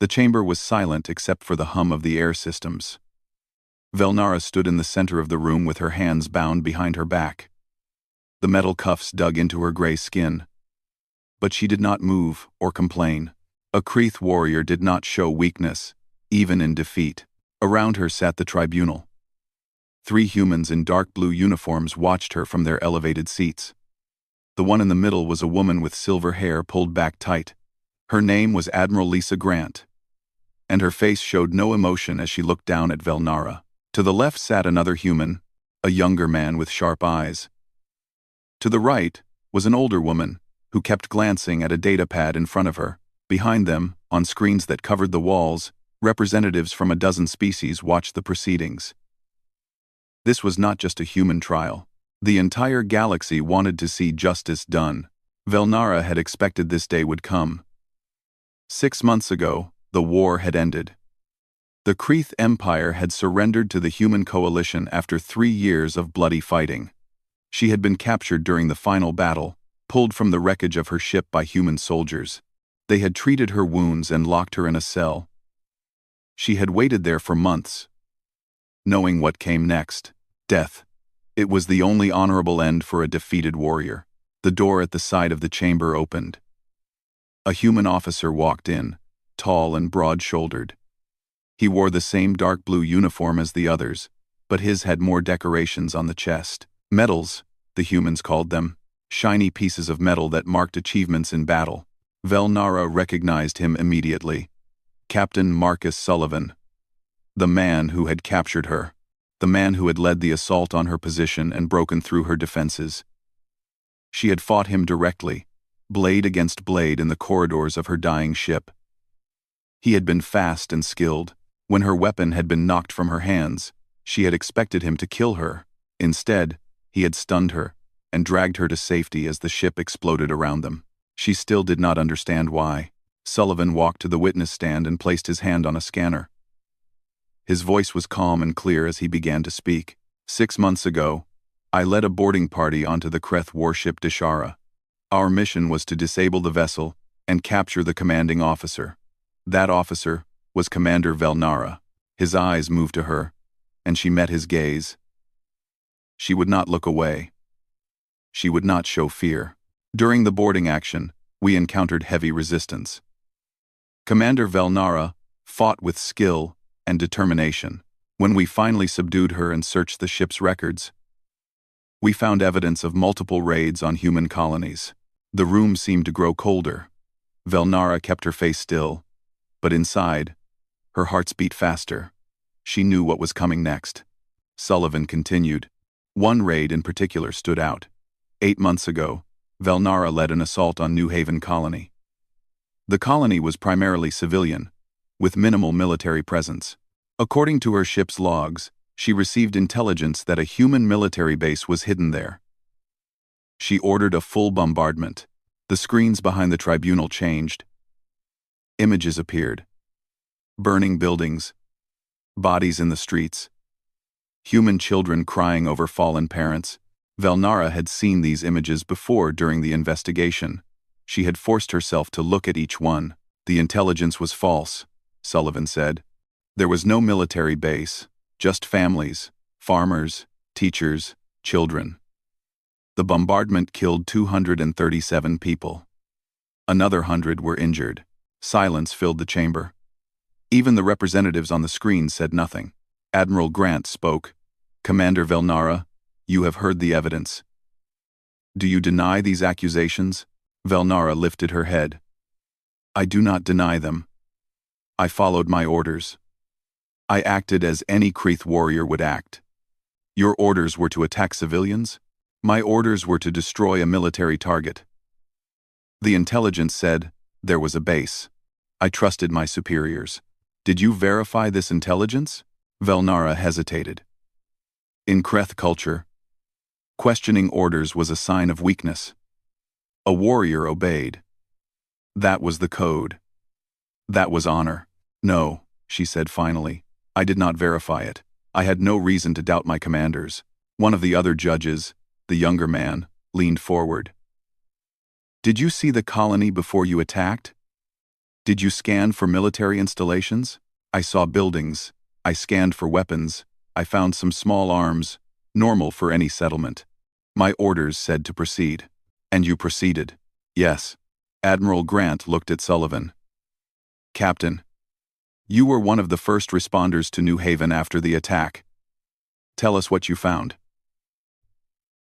The chamber was silent except for the hum of the air systems. Velnara stood in the center of the room with her hands bound behind her back. The metal cuffs dug into her gray skin. But she did not move or complain. A Kreeth warrior did not show weakness, even in defeat. Around her sat the tribunal. 3 humans in dark blue uniforms watched her from their elevated seats. The one in the middle was a woman with silver hair pulled back tight. Her name was Admiral Lisa Grant, and her face showed no emotion as she looked down at Velnara. To the left sat another human, a younger man with sharp eyes. To the right was an older woman, who kept glancing at a datapad in front of her. Behind them, on screens that covered the walls, representatives from a dozen species watched the proceedings. This was not just a human trial. The entire galaxy wanted to see justice done. Velnara had expected this day would come. 6 months ago, the war had ended. The Kreeth Empire had surrendered to the human coalition after 3 years of bloody fighting. She had been captured during the final battle, pulled from the wreckage of her ship by human soldiers. They had treated her wounds and locked her in a cell. She had waited there for months, knowing what came next: death. It was the only honorable end for a defeated warrior. The door at the side of the chamber opened. A human officer walked in, tall and broad-shouldered. He wore the same dark blue uniform as the others, but his had more decorations on the chest. Medals, the humans called them, shiny pieces of metal that marked achievements in battle. Velnara recognized him immediately. Captain Marcus Sullivan. The man who had captured her. The man who had led the assault on her position and broken through her defenses. She had fought him directly, blade against blade in the corridors of her dying ship. He had been fast and skilled. When her weapon had been knocked from her hands, she had expected him to kill her. Instead, he had stunned her and dragged her to safety as the ship exploded around them. She still did not understand why. Sullivan walked to the witness stand and placed his hand on a scanner. His voice was calm and clear as he began to speak. 6 months ago, I led a boarding party onto the Kreeth warship Deshara. Our mission was to disable the vessel and capture the commanding officer. That officer was Commander Velnara. His eyes moved to her, and she met his gaze. She would not look away. She would not show fear. During the boarding action, we encountered heavy resistance. Commander Velnara fought with skill and determination. When we finally subdued her and searched the ship's records, we found evidence of multiple raids on human colonies. The room seemed to grow colder. Velnara kept her face still, but inside, her hearts beat faster. She knew what was coming next. Sullivan continued. One raid in particular stood out. 8 months ago, Velnara led an assault on New Haven Colony. The colony was primarily civilian, with minimal military presence. According to her ship's logs, she received intelligence that a human military base was hidden there. She ordered a full bombardment. The screens behind the tribunal changed. Images appeared. Burning buildings, bodies in the streets, human children crying over fallen parents. Velnara had seen these images before during the investigation. She had forced herself to look at each one. The intelligence was false, Sullivan said. There was no military base, just families, farmers, teachers, children. The bombardment killed 237 people. Another 100 were injured. Silence filled the chamber. Even the representatives on the screen said nothing. Admiral Grant spoke. Commander Velnara, you have heard the evidence. Do you deny these accusations? Velnara lifted her head. I do not deny them. I followed my orders. I acted as any Kreeth warrior would act. Your orders were to attack civilians? My orders were to destroy a military target. The intelligence said there was a base. I trusted my superiors. Did you verify this intelligence? Velnara hesitated. In Kreeth culture, questioning orders was a sign of weakness. A warrior obeyed. That was the code. That was honor. No, she said finally. I did not verify it. I had no reason to doubt my commanders. One of the other judges, the younger man, leaned forward. Did you see the colony before you attacked? Did you scan for military installations? I saw buildings. I scanned for weapons. I found some small arms, normal for any settlement. My orders said to proceed. And you proceeded? Yes. Admiral Grant looked at Sullivan. Captain, you were one of the first responders to New Haven after the attack. Tell us what you found.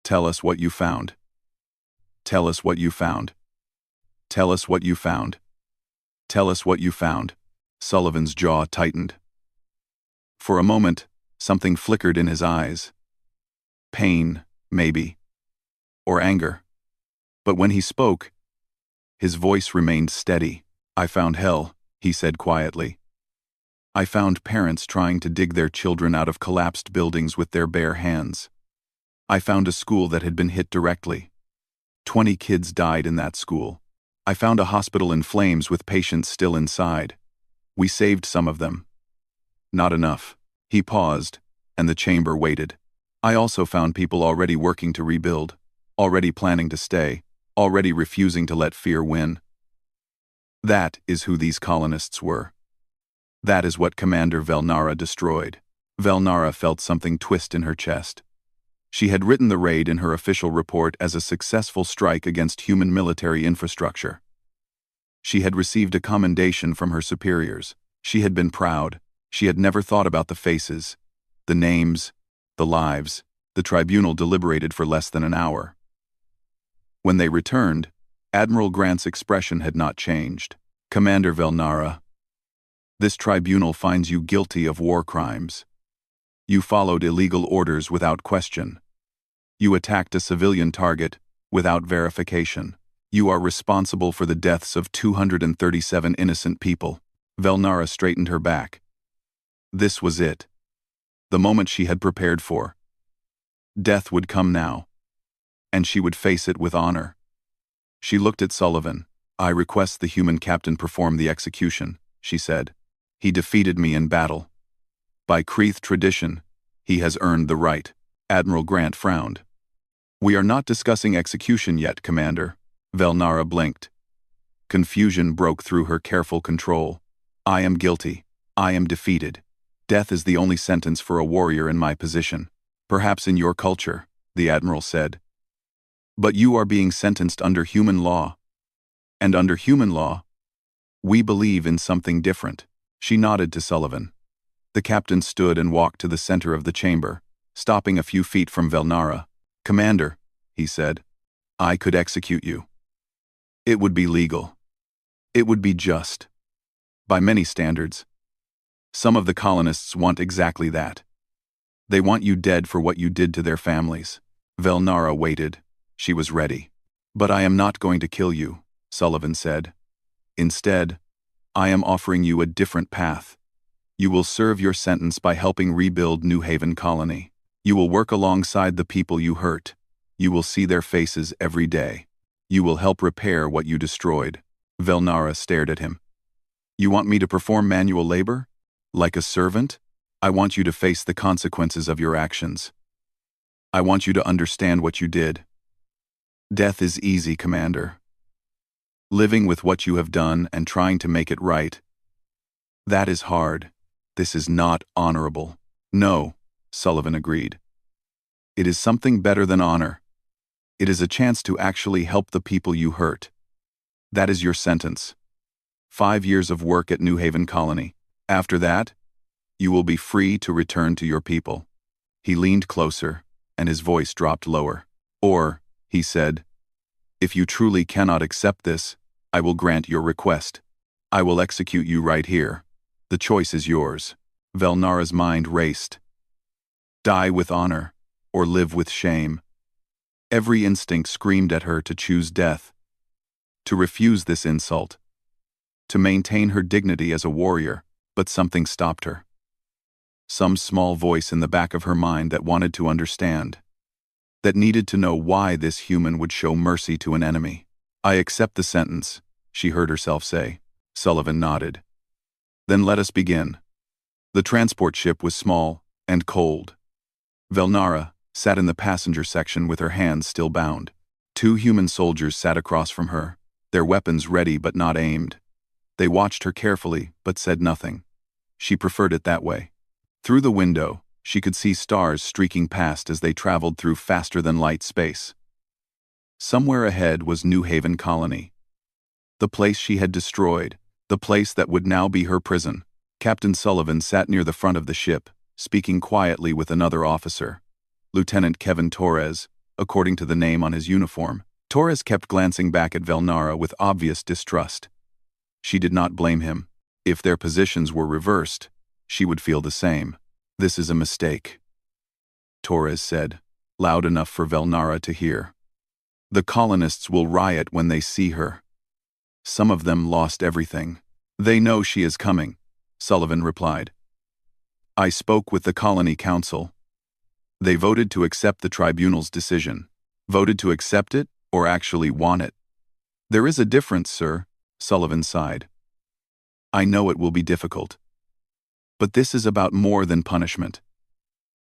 Tell us what you found. Tell us what you found. Tell us what you found. Tell us what you found. Sullivan's jaw tightened. For a moment, something flickered in his eyes. Pain, maybe. Or anger. But when he spoke, his voice remained steady. I found hell, he said quietly. I found parents trying to dig their children out of collapsed buildings with their bare hands. I found a school that had been hit directly. 20 kids died in that school. I found a hospital in flames with patients still inside. We saved some of them. Not enough. He paused, and the chamber waited. I also found people already working to rebuild, already planning to stay, already refusing to let fear win. That is who these colonists were. That is what Commander Velnara destroyed. Velnara felt something twist in her chest. She had written the raid in her official report as a successful strike against human military infrastructure. She had received a commendation from her superiors. She had been proud. She had never thought about the faces, the names, the lives. The tribunal deliberated for less than an hour. When they returned, Admiral Grant's expression had not changed. Commander Velnara, this tribunal finds you guilty of war crimes. You followed illegal orders without question. You attacked a civilian target without verification. You are responsible for the deaths of 237 innocent people. Velnara straightened her back. This was it. The moment she had prepared for. Death would come now, and she would face it with honor. She looked at Sullivan. I request the human captain perform the execution, she said. He defeated me in battle. By Creeth tradition, he has earned the right. Admiral Grant frowned. We are not discussing execution yet, Commander. Velnara blinked. Confusion broke through her careful control. I am guilty. I am defeated. Death is the only sentence for a warrior in my position. Perhaps in your culture, the Admiral said. But you are being sentenced under human law. And under human law, we believe in something different. She nodded to Sullivan. The captain stood and walked to the center of the chamber, stopping a few feet from Velnara. Commander, he said, I could execute you. It would be legal. It would be just. By many standards. Some of the colonists want exactly that. They want you dead for what you did to their families. Velnara waited. She was ready. But I am not going to kill you, Sullivan said. Instead, I am offering you a different path. You will serve your sentence by helping rebuild New Haven Colony. You will work alongside the people you hurt. You will see their faces every day. You will help repair what you destroyed. Velnara stared at him. You want me to perform manual labor? Like a servant? I want you to face the consequences of your actions. I want you to understand what you did. Death is easy, Commander. Living with what you have done and trying to make it right. That is hard. This is not honorable. No, Sullivan agreed. It is something better than honor. It is a chance to actually help the people you hurt. That is your sentence. 5 years of work at New Haven Colony. After that, you will be free to return to your people. He leaned closer, and his voice dropped lower. Or, he said, if you truly cannot accept this, I will grant your request. I will execute you right here. The choice is yours. Velnara's mind raced. Die with honor, or live with shame. Every instinct screamed at her to choose death. To refuse this insult. To maintain her dignity as a warrior, but something stopped her. Some small voice in the back of her mind that wanted to understand. That needed to know why this human would show mercy to an enemy. I accept the sentence, she heard herself say. Sullivan nodded. Then let us begin. The transport ship was small and cold. Velnara sat in the passenger section with her hands still bound. 2 human soldiers sat across from her, their weapons ready but not aimed. They watched her carefully, but said nothing. She preferred it that way. Through the window, she could see stars streaking past as they traveled through faster-than-light space. Somewhere ahead was New Haven Colony. The place she had destroyed, the place that would now be her prison. Captain Sullivan sat near the front of the ship, speaking quietly with another officer. Lieutenant Kevin Torres, according to the name on his uniform. Torres kept glancing back at Velnara with obvious distrust. She did not blame him. If their positions were reversed, she would feel the same. "This is a mistake," Torres said, loud enough for Velnara to hear. "The colonists will riot when they see her. Some of them lost everything." "They know she is coming," Sullivan replied. "I spoke with the Colony Council. They voted to accept the tribunal's decision." "Voted to accept it, or actually want it?" "There is a difference, sir," Sullivan sighed. "I know it will be difficult. But this is about more than punishment.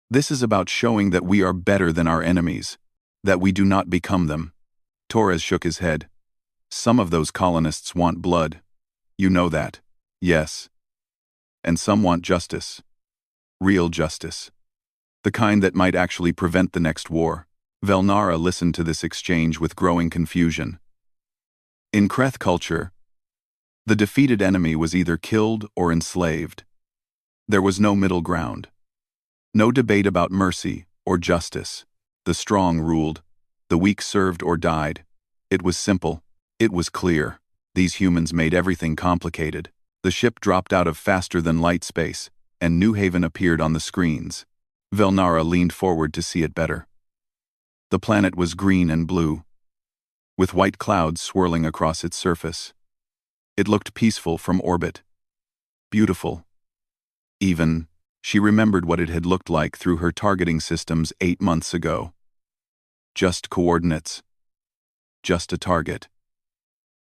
This is about showing that we are better than our enemies, that we do not become them." Torres shook his head. "Some of those colonists want blood. You know that." "Yes. And some want justice. Real justice. The kind that might actually prevent the next war." Velnara listened to this exchange with growing confusion. In Kreth culture, the defeated enemy was either killed or enslaved. There was no middle ground. No debate about mercy or justice. The strong ruled. The weak served or died. It was simple. It was clear. These humans made everything complicated. The ship dropped out of faster-than-light space, and New Haven appeared on the screens. Velnara leaned forward to see it better. The planet was green and blue, with white clouds swirling across its surface. It looked peaceful from orbit. Beautiful. Even, she remembered what it had looked like through her targeting systems 8 months ago. Just coordinates. Just a target.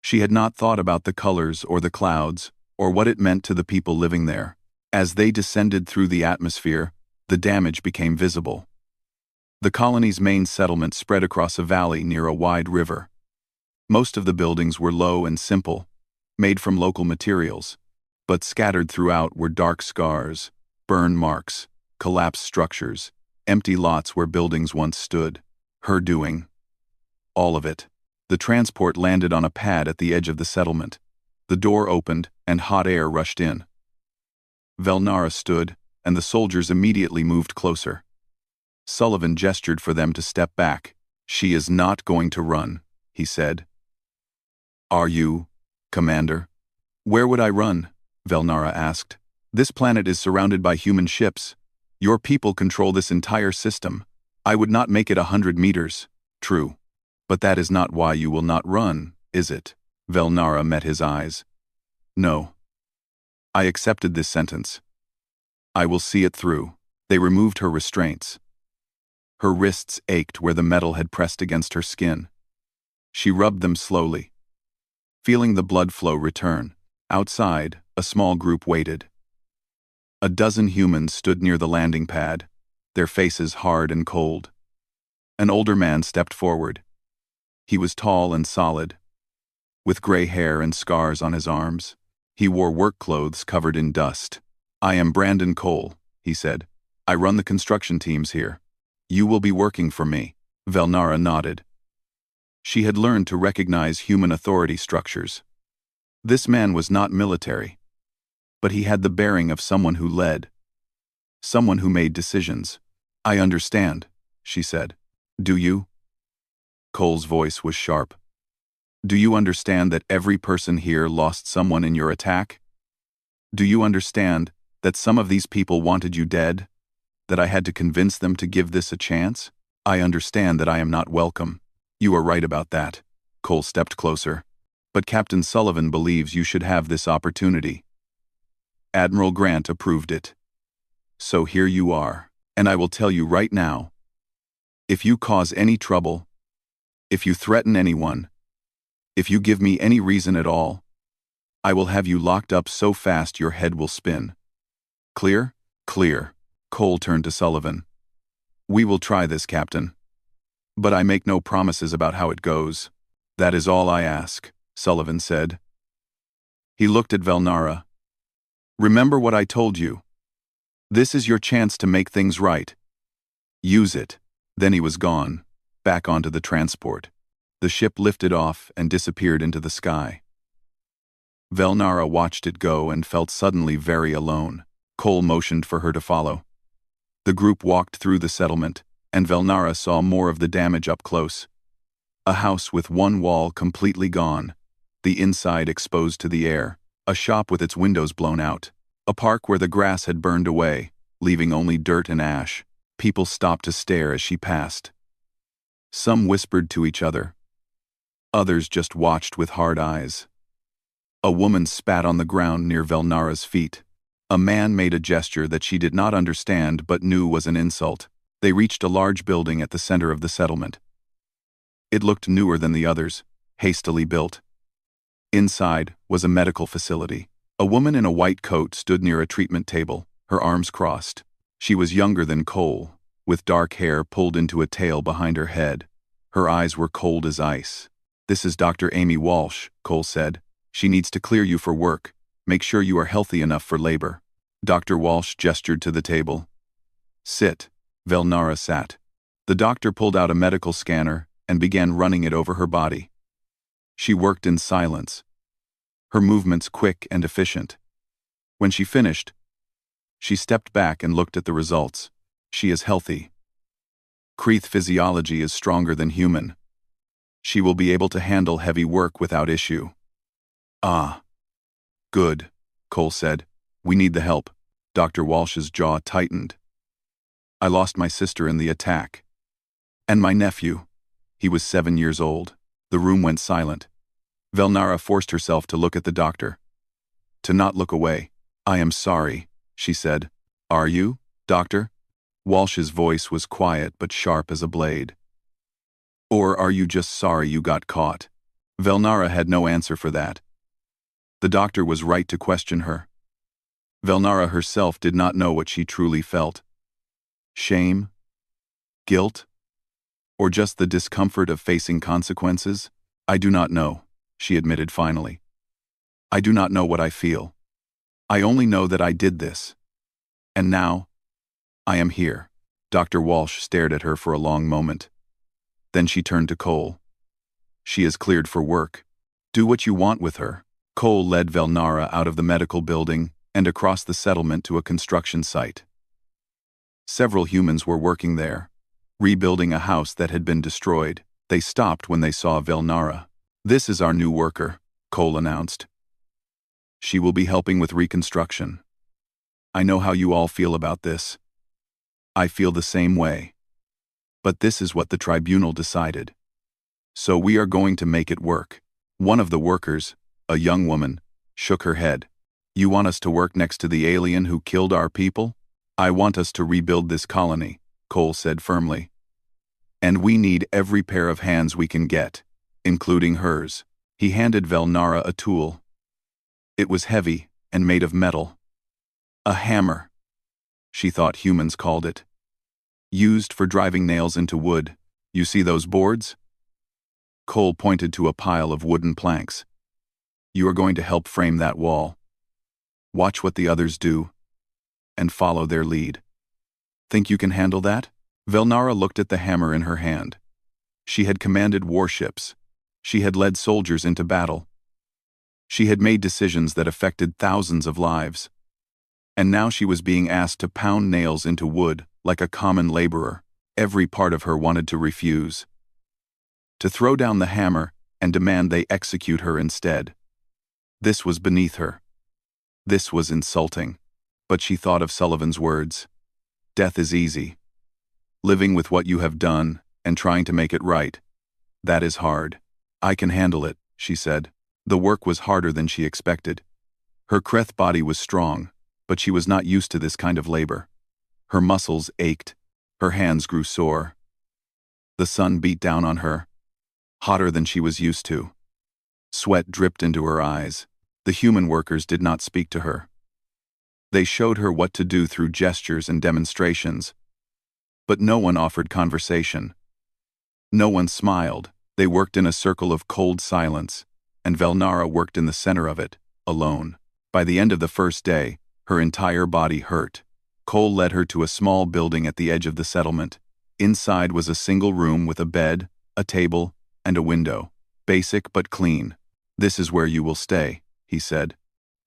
She had not thought about the colors or the clouds, or what it meant to the people living there. As they descended through the atmosphere, the damage became visible. The colony's main settlement spread across a valley near a wide river. Most of the buildings were low and simple, made from local materials, but scattered throughout were dark scars, burn marks, collapsed structures, empty lots where buildings once stood. Her doing. All of it. The transport landed on a pad at the edge of the settlement. The door opened, and hot air rushed in. Velnara stood, and the soldiers immediately moved closer. Sullivan gestured for them to step back. "She is not going to run," he said. "Are you, Commander?" "Where would I run?" Velnara asked. "This planet is surrounded by human ships. Your people control this entire system. I would not make it 100 meters. True. But that is not why you will not run, is it?" Velnara met his eyes. "No. I accepted this sentence. I will see it through." They removed her restraints. Her wrists ached where the metal had pressed against her skin. She rubbed them slowly, feeling the blood flow return. Outside, a small group waited. A dozen humans stood near the landing pad, their faces hard and cold. An older man stepped forward. He was tall and solid, with gray hair and scars on his arms. He wore work clothes covered in dust. "I am Brandon Cole," he said. "I run the construction teams here. You will be working for me." Velnara nodded. She had learned to recognize human authority structures. This man was not military, but he had the bearing of someone who led, someone who made decisions. "I understand," she said. "Do you?" Cole's voice was sharp. "Do you understand that every person here lost someone in your attack? Do you understand that some of these people wanted you dead? That I had to convince them to give this a chance? I understand that I am not welcome." "You are right about that." Cole stepped closer. "But Captain Sullivan believes you should have this opportunity. Admiral Grant approved it. So here you are. And I will tell you right now, if you cause any trouble, if you threaten anyone, if you give me any reason at all, I will have you locked up so fast your head will spin. Clear?" "Clear." Cole turned to Sullivan. "We will try this, Captain. But I make no promises about how it goes." "That is all I ask," Sullivan said. He looked at Velnara. "Remember what I told you. This is your chance to make things right. Use it." Then he was gone, back onto the transport. The ship lifted off and disappeared into the sky. Velnara watched it go and felt suddenly very alone. Cole motioned for her to follow. The group walked through the settlement, and Velnara saw more of the damage up close. A house with one wall completely gone, the inside exposed to the air, a shop with its windows blown out, a park where the grass had burned away, leaving only dirt and ash. People stopped to stare as she passed. Some whispered to each other. Others just watched with hard eyes. A woman spat on the ground near Velnara's feet. A man made a gesture that she did not understand but knew was an insult. They reached a large building at the center of the settlement. It looked newer than the others, hastily built. Inside was a medical facility. A woman in a white coat stood near a treatment table, her arms crossed. She was younger than Cole, with dark hair pulled into a tail behind her head. Her eyes were cold as ice. "This is Dr. Amy Walsh," Cole said. "She needs to clear you for work. Make sure you are healthy enough for labor." Dr. Walsh gestured to the table. "Sit." Velnara sat. The doctor pulled out a medical scanner and began running it over her body. She worked in silence, her movements quick and efficient. When she finished, she stepped back and looked at the results. She is healthy. Kreeth physiology is stronger than human. She will be able to handle heavy work without issue. "Ah. Good," Cole said. "We need the help." Dr. Walsh's jaw tightened. "I lost my sister in the attack. And my nephew. He was 7 years old." The room went silent. Velnara forced herself to look at the doctor. To not look away. "I am sorry," she said. "Are you, doctor?" Walsh's voice was quiet but sharp as a blade. "Or are you just sorry you got caught?" Velnara had no answer for that. The doctor was right to question her. Velnara herself did not know what she truly felt. Shame? Guilt? Or just the discomfort of facing consequences? "I do not know," she admitted finally. "I do not know what I feel. I only know that I did this. And now, I am here." Dr. Walsh stared at her for a long moment. Then she turned to Cole. "She is cleared for work. Do what you want with her." Cole led Velnara out of the medical building and across the settlement to a construction site. Several humans were working there, rebuilding a house that had been destroyed. They stopped when they saw Velnara. "This is our new worker," Cole announced. "She will be helping with reconstruction. I know how you all feel about this. I feel the same way. But this is what the tribunal decided. So we are going to make it work." One of the workers, a young woman, shook her head. "You want us to work next to the alien who killed our people?" "I want us to rebuild this colony," Cole said firmly. "And we need every pair of hands we can get, including hers." He handed Velnara a tool. It was heavy and made of metal. A hammer, she thought humans called it. Used for driving nails into wood. "You see those boards?" Cole pointed to a pile of wooden planks. "You are going to help frame that wall. Watch what the others do, and follow their lead. Think you can handle that?" Velnara looked at the hammer in her hand. She had commanded warships. She had led soldiers into battle. She had made decisions that affected thousands of lives. And now she was being asked to pound nails into wood like a common laborer. Every part of her wanted to refuse. To throw down the hammer and demand they execute her instead. This was beneath her. This was insulting. But she thought of Sullivan's words. "Death is easy. Living with what you have done and trying to make it right. That is hard." "I can handle it," she said. The work was harder than she expected. Her Kreeth body was strong, but she was not used to this kind of labor. Her muscles ached. Her hands grew sore. The sun beat down on her, hotter than she was used to. Sweat dripped into her eyes. The human workers did not speak to her. They showed her what to do through gestures and demonstrations. But no one offered conversation. No one smiled. They worked in a circle of cold silence, and Velnara worked in the center of it, alone. By the end of the first day, her entire body hurt. Cole led her to a small building at the edge of the settlement. Inside was a single room with a bed, a table, and a window. Basic but clean. "This is where you will stay," he said.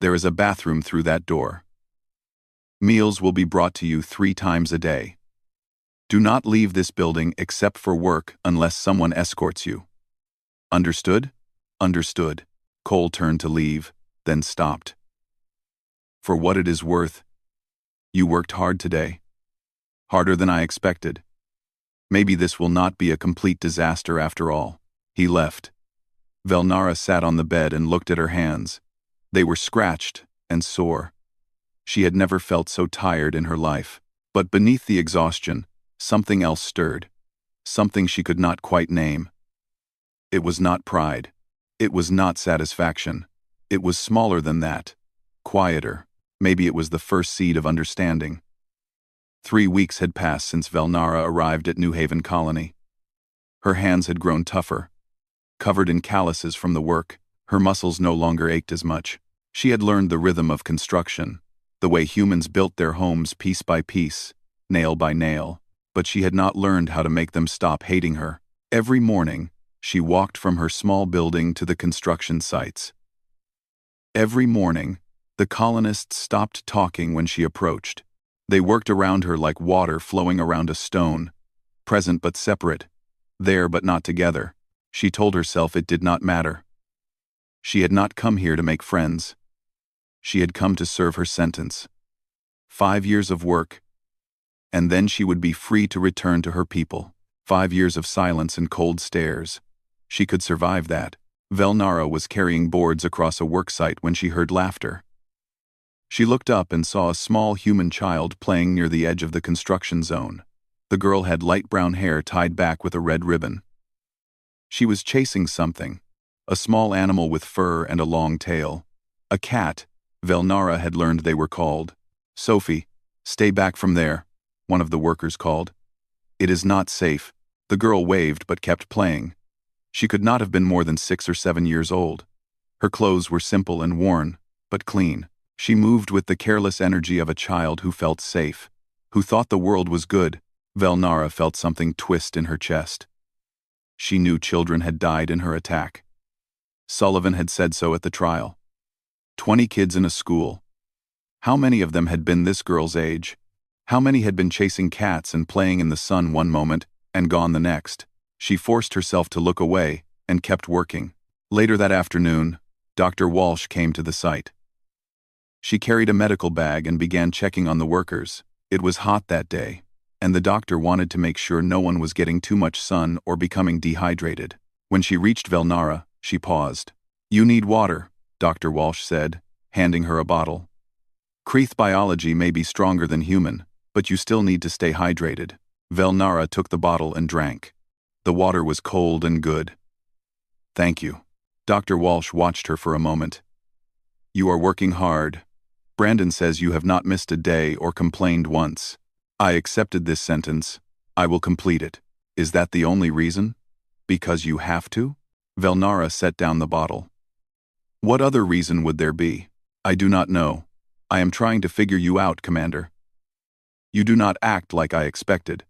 "There is a bathroom through that door. Meals will be brought to you 3 times a day. Do not leave this building except for work unless someone escorts you. Understood?" "Understood." Cole turned to leave, then stopped. "For what it is worth, you worked hard today. Harder than I expected. Maybe this will not be a complete disaster after all." He left. Velnara sat on the bed and looked at her hands. They were scratched and sore. She had never felt so tired in her life. But beneath the exhaustion, something else stirred. Something she could not quite name. It was not pride. It was not satisfaction. It was smaller than that. Quieter. Maybe it was the first seed of understanding. 3 weeks had passed since Velnara arrived at New Haven Colony. Her hands had grown tougher. Covered in calluses from the work, her muscles no longer ached as much. She had learned the rhythm of construction, the way humans built their homes piece by piece, nail by nail, but she had not learned how to make them stop hating her. Every morning, she walked from her small building to the construction sites. Every morning, the colonists stopped talking when she approached. They worked around her like water flowing around a stone, present but separate, there but not together. She told herself it did not matter. She had not come here to make friends. She had come to serve her sentence. 5 years of work, and then she would be free to return to her people. 5 years of silence and cold stares. She could survive that. Velnara was carrying boards across a worksite when she heard laughter. She looked up and saw a small human child playing near the edge of the construction zone. The girl had light brown hair tied back with a red ribbon. She was chasing something, a small animal with fur and a long tail. A cat, Velnara had learned they were called. "Sophie, stay back from there," one of the workers called. "It is not safe." The girl waved but kept playing. She could not have been more than 6 or 7 years old. Her clothes were simple and worn, but clean. She moved with the careless energy of a child who felt safe, who thought the world was good. Velnara felt something twist in her chest. She knew children had died in her attack. Sullivan had said so at the trial. 20 kids in a school. How many of them had been this girl's age? How many had been chasing cats and playing in the sun one moment and gone the next? She forced herself to look away and kept working. Later that afternoon, Dr. Walsh came to the site. She carried a medical bag and began checking on the workers. It was hot that day, and the doctor wanted to make sure no one was getting too much sun or becoming dehydrated. When she reached Velnara, she paused. "You need water," Dr. Walsh said, handing her a bottle. "Creath biology may be stronger than human, but you still need to stay hydrated." Velnara took the bottle and drank. The water was cold and good. "Thank you." Dr. Walsh watched her for a moment. "You are working hard. Brandon says you have not missed a day or complained once. I accepted this sentence. I will complete it. Is that the only reason? Because you have to?" Velnara set down the bottle. "What other reason would there be? I do not know. I am trying to figure you out, Commander." "You do not act like I expected."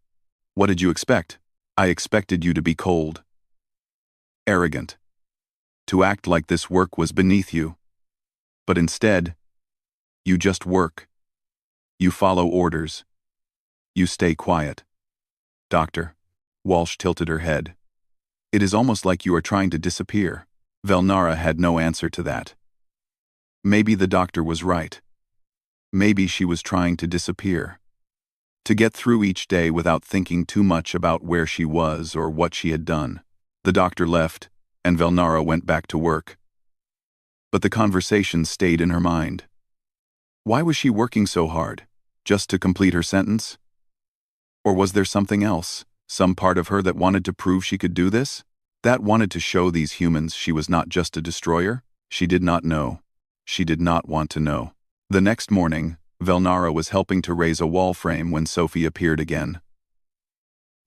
"What did you expect?" "I expected you to be cold. Arrogant. To act like this work was beneath you. But instead, you just work. You follow orders. You stay quiet." "Doctor." Walsh tilted her head. "It is almost like you are trying to disappear." Velnara had no answer to that. Maybe the doctor was right. Maybe she was trying to disappear. To get through each day without thinking too much about where she was or what she had done. The doctor left, and Velnara went back to work. But the conversation stayed in her mind. Why was she working so hard? Just to complete her sentence? Or was there something else, some part of her that wanted to prove she could do this? That wanted to show these humans she was not just a destroyer? She did not know. She did not want to know. The next morning, Velnara was helping to raise a wall frame when Sophie appeared again.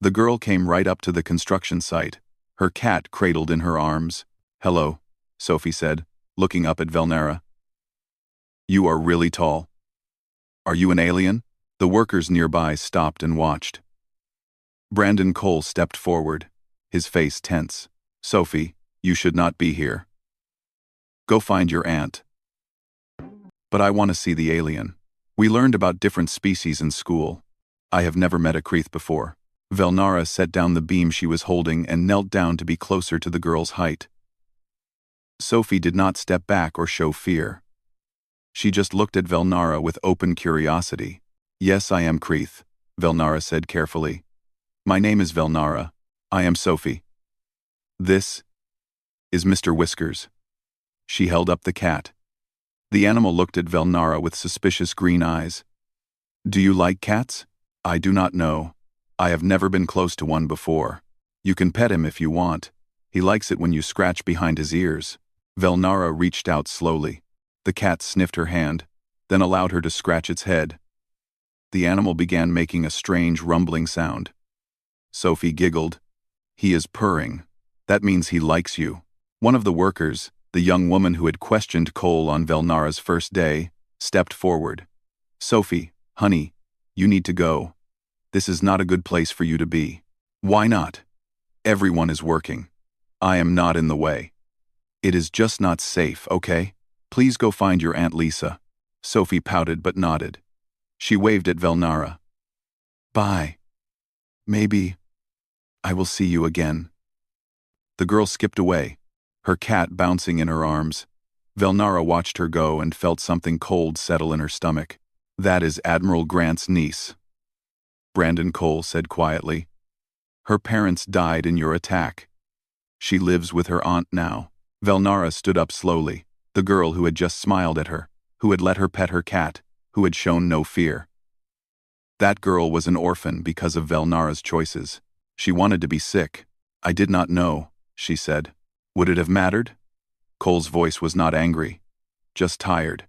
The girl came right up to the construction site, her cat cradled in her arms. "Hello," Sophie said, looking up at Velnara. You are really tall. Are you an alien? The workers nearby stopped and watched. Brandon Cole stepped forward, his face tense. Sophie, you should not be here. Go find your aunt. But I want to see the alien. We learned about different species in school. I have never met a Kreeth before. Velnara set down the beam she was holding and knelt down to be closer to the girl's height. Sophie did not step back or show fear. She just looked at Velnara with open curiosity. Yes, I am Kreeth, Velnara said carefully. My name is Velnara. I am Sophie. This is Mr. Whiskers. She held up the cat. The animal looked at Velnara with suspicious green eyes. Do you like cats? I do not know. I have never been close to one before. You can pet him if you want. He likes it when you scratch behind his ears. Velnara reached out slowly. The cat sniffed her hand, then allowed her to scratch its head. The animal began making a strange rumbling sound. Sophie giggled. He is purring. That means he likes you. One of the workers, the young woman who had questioned Cole on Velnara's first day, stepped forward. Sophie, honey, you need to go. This is not a good place for you to be. Why not? Everyone is working. I am not in the way. It is just not safe, okay? Please go find your Aunt Lisa. Sophie pouted but nodded. She waved at Velnara. Bye. Maybe I will see you again. The girl skipped away, her cat bouncing in her arms. Velnara watched her go and felt something cold settle in her stomach. That is Admiral Grant's niece, Brandon Cole said quietly. Her parents died in your attack. She lives with her aunt now. Velnara stood up slowly, the girl who had just smiled at her, who had let her pet her cat, who had shown no fear. That girl was an orphan because of Velnara's choices. She wanted to be sick. I did not know, she said. Would it have mattered? Cole's voice was not angry, just tired.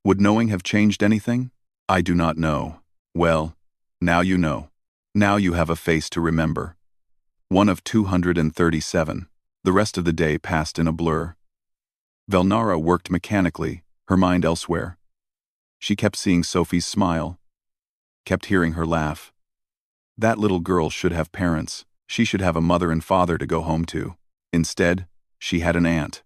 Would knowing have changed anything? I do not know. Well, now you know. Now you have a face to remember. One of 237. The rest of the day passed in a blur. Velnara worked mechanically, her mind elsewhere. She kept seeing Sophie's smile, kept hearing her laugh. That little girl should have parents. She should have a mother and father to go home to. Instead, she had an aunt.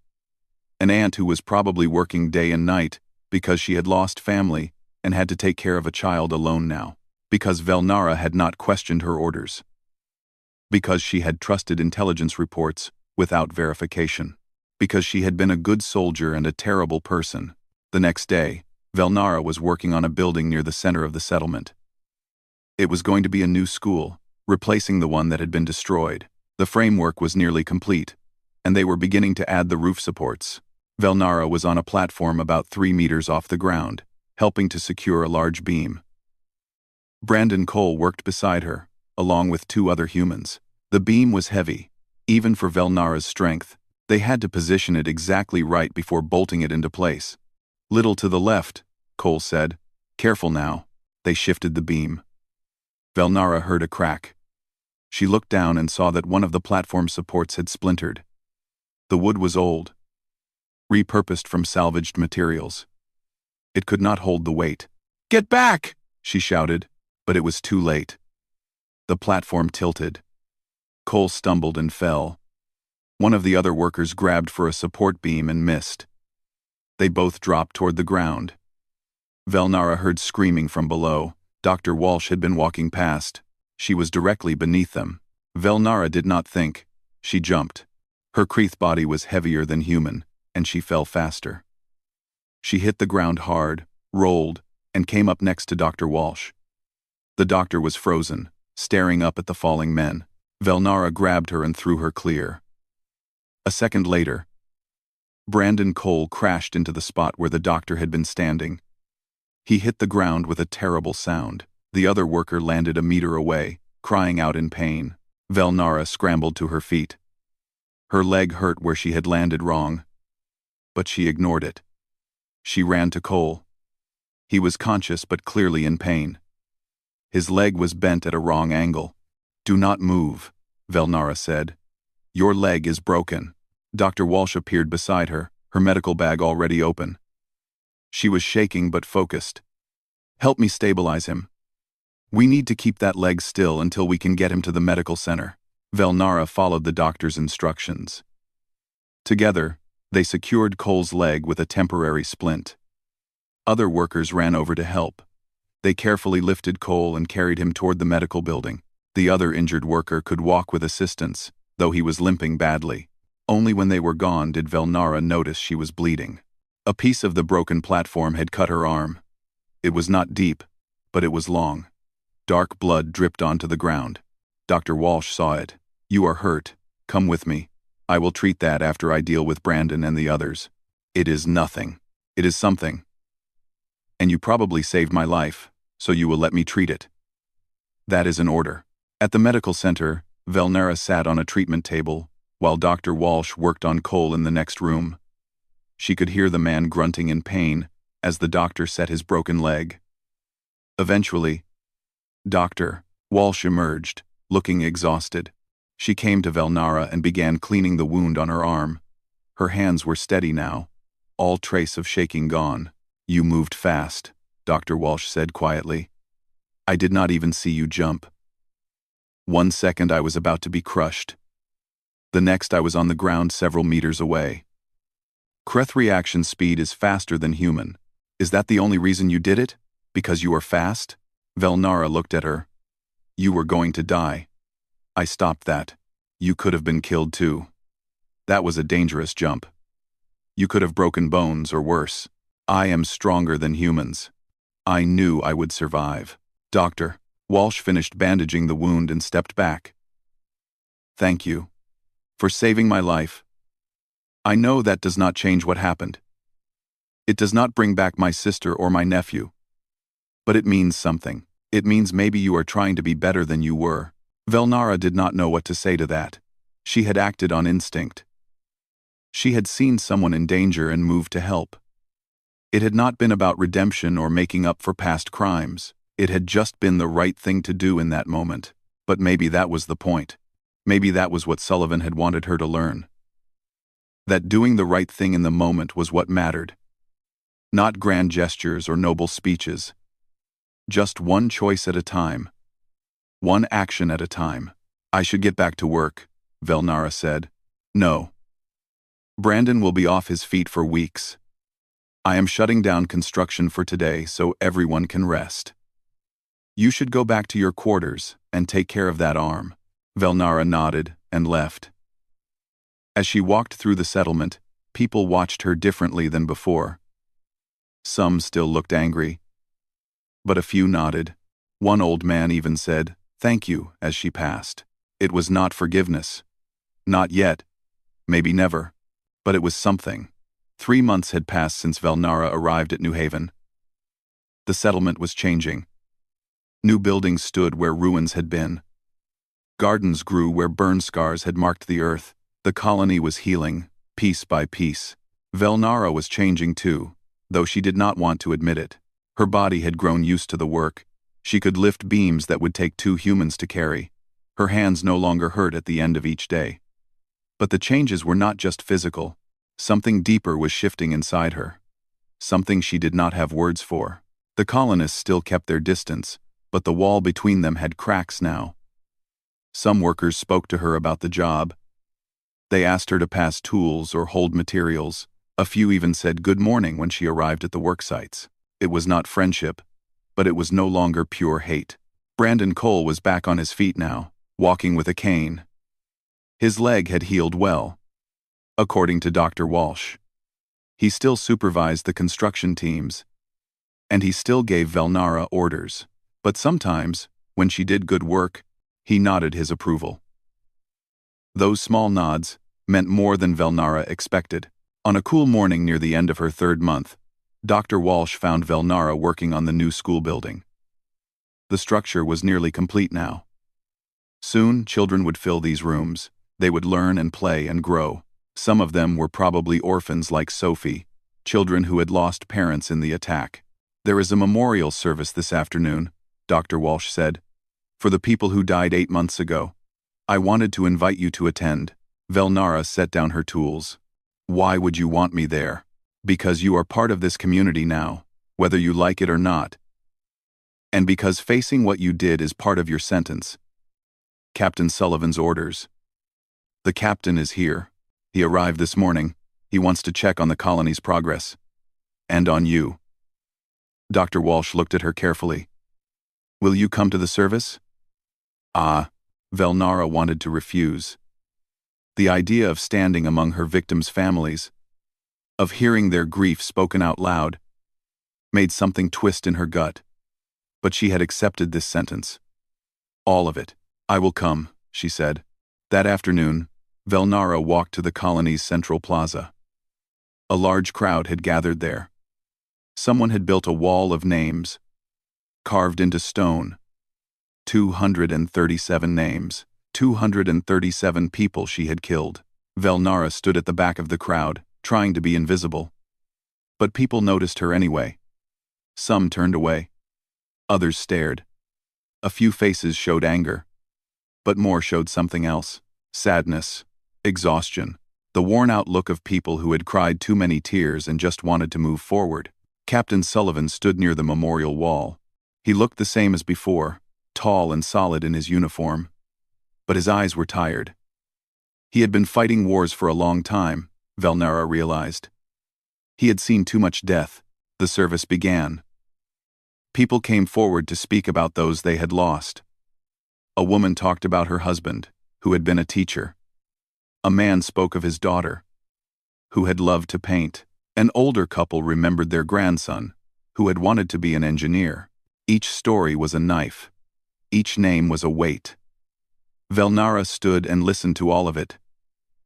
An aunt who was probably working day and night because she had lost family and had to take care of a child alone now. Because Velnara had not questioned her orders. Because she had trusted intelligence reports without verification. Because she had been a good soldier and a terrible person. The next day, Velnara was working on a building near the center of the settlement. It was going to be a new school, replacing the one that had been destroyed. The framework was nearly complete, and they were beginning to add the roof supports. Velnara was on a platform about 3 meters off the ground, helping to secure a large beam. Brandon Cole worked beside her, along with 2 other humans. The beam was heavy, even for Velnara's strength. They had to position it exactly right before bolting it into place. Little to the left, Cole said. Careful now. They shifted the beam. Velnara heard a crack. She looked down and saw that one of the platform supports had splintered. The wood was old, repurposed from salvaged materials. It could not hold the weight. Get back! She shouted, but it was too late. The platform tilted. Cole stumbled and fell. One of the other workers grabbed for a support beam and missed. They both dropped toward the ground. Velnara heard screaming from below. Dr. Walsh had been walking past. She was directly beneath them. Velnara did not think. She jumped. Her Kreeth body was heavier than human, and she fell faster. She hit the ground hard, rolled, and came up next to Dr. Walsh. The doctor was frozen, staring up at the falling men. Velnara grabbed her and threw her clear. A second later, Brandon Cole crashed into the spot where the doctor had been standing. He hit the ground with a terrible sound. The other worker landed a meter away, crying out in pain. Velnara scrambled to her feet. Her leg hurt where she had landed wrong, but she ignored it. She ran to Cole. He was conscious but clearly in pain. His leg was bent at a wrong angle. Do not move, Velnara said. Your leg is broken. Dr. Walsh appeared beside her, her medical bag already open. She was shaking but focused. "Help me stabilize him. We need to keep that leg still until we can get him to the medical center." Velnara followed the doctor's instructions. Together, they secured Cole's leg with a temporary splint. Other workers ran over to help. They carefully lifted Cole and carried him toward the medical building. The other injured worker could walk with assistance, though he was limping badly. Only when they were gone did Velnara notice she was bleeding. A piece of the broken platform had cut her arm. It was not deep, but it was long. Dark blood dripped onto the ground. Dr. Walsh saw it. "You are hurt. Come with me. I will treat that after I deal with Brandon and the others." "It is nothing. It is something. And you probably saved my life, so you will let me treat it." "That is an order." At the medical center, Velnara sat on a treatment table, while Dr. Walsh worked on Cole in the next room. She could hear the man grunting in pain as the doctor set his broken leg. Eventually, Dr. Walsh emerged, looking exhausted. She came to Velnara and began cleaning the wound on her arm. Her hands were steady now, all trace of shaking gone. "You moved fast," Dr. Walsh said quietly. "I did not even see you jump. 1 second I was about to be crushed. The next I was on the ground several meters away. Creth reaction speed is faster than human. Is that the only reason you did it? Because you are fast?" Velnara looked at her. "You were going to die. I stopped that. You could have been killed too. That was a dangerous jump. You could have broken bones or worse. I am stronger than humans. I knew I would survive." Dr. Walsh finished bandaging the wound and stepped back. "Thank you for saving my life. I know that does not change what happened. It does not bring back my sister or my nephew. But it means something. It means maybe you are trying to be better than you were." Velnara did not know what to say to that. She had acted on instinct. She had seen someone in danger and moved to help. It had not been about redemption or making up for past crimes. It had just been the right thing to do in that moment. But maybe that was the point. Maybe that was what Sullivan had wanted her to learn. That doing the right thing in the moment was what mattered. Not grand gestures or noble speeches. Just one choice at a time. One action at a time. "I should get back to work," Velnara said. "No. Brandon will be off his feet for weeks. I am shutting down construction for today so everyone can rest. You should go back to your quarters and take care of that arm." Velnara nodded and left. As she walked through the settlement, people watched her differently than before. Some still looked angry, but a few nodded. One old man even said, "Thank you," as she passed. It was not forgiveness. Not yet. Maybe never. But it was something. 3 months had passed since Velnara arrived at New Haven. The settlement was changing. New buildings stood where ruins had been. Gardens grew where burn scars had marked the earth. The colony was healing, piece by piece. Velnara was changing too, though she did not want to admit it. Her body had grown used to the work. She could lift beams that would take 2 humans to carry. Her hands no longer hurt at the end of each day. But the changes were not just physical. Something deeper was shifting inside her. Something she did not have words for. The colonists still kept their distance, but the wall between them had cracks now. Some workers spoke to her about the job. They asked her to pass tools or hold materials. A few even said good morning when she arrived at the work sites. It was not friendship, but it was no longer pure hate. Brandon Cole was back on his feet now, walking with a cane. His leg had healed well, according to Dr. Walsh. He still supervised the construction teams, and he still gave Velnara orders. But sometimes, when she did good work, he nodded his approval. Those small nods meant more than Velnara expected. On a cool morning near the end of her 3rd month, Dr. Walsh found Velnara working on the new school building. The structure was nearly complete now. Soon, children would fill these rooms. They would learn and play and grow. Some of them were probably orphans like Sophie, children who had lost parents in the attack. "There is a memorial service this afternoon," Dr. Walsh said, "for the people who died 8 months ago. I wanted to invite you to attend." Velnara set down her tools. "Why would you want me there?" Because you are part of this community now, whether you like it or not. And because facing what you did is part of your sentence. Captain Sullivan's orders. The captain is here. He arrived this morning. He wants to check on the colony's progress. And on you. Dr. Walsh looked at her carefully. Will you come to the service? Velnara wanted to refuse. The idea of standing among her victims' families, of hearing their grief spoken out loud, made something twist in her gut. But she had accepted this sentence. All of it. I will come, she said. That afternoon, Velnara walked to the colony's central plaza. A large crowd had gathered there. Someone had built a wall of names, carved into stone. 237 names, 237 people she had killed. Velnara stood at the back of the crowd, trying to be invisible. But people noticed her anyway. Some turned away. Others stared. A few faces showed anger. But more showed something else. Sadness, exhaustion, the worn-out look of people who had cried too many tears and just wanted to move forward. Captain Sullivan stood near the memorial wall. He looked the same as before, tall and solid in his uniform. But his eyes were tired. He had been fighting wars for a long time, Velnara realized. He had seen too much death. The service began. People came forward to speak about those they had lost. A woman talked about her husband, who had been a teacher. A man spoke of his daughter, who had loved to paint. An older couple remembered their grandson, who had wanted to be an engineer. Each story was a knife. Each name was a weight. Velnara stood and listened to all of it.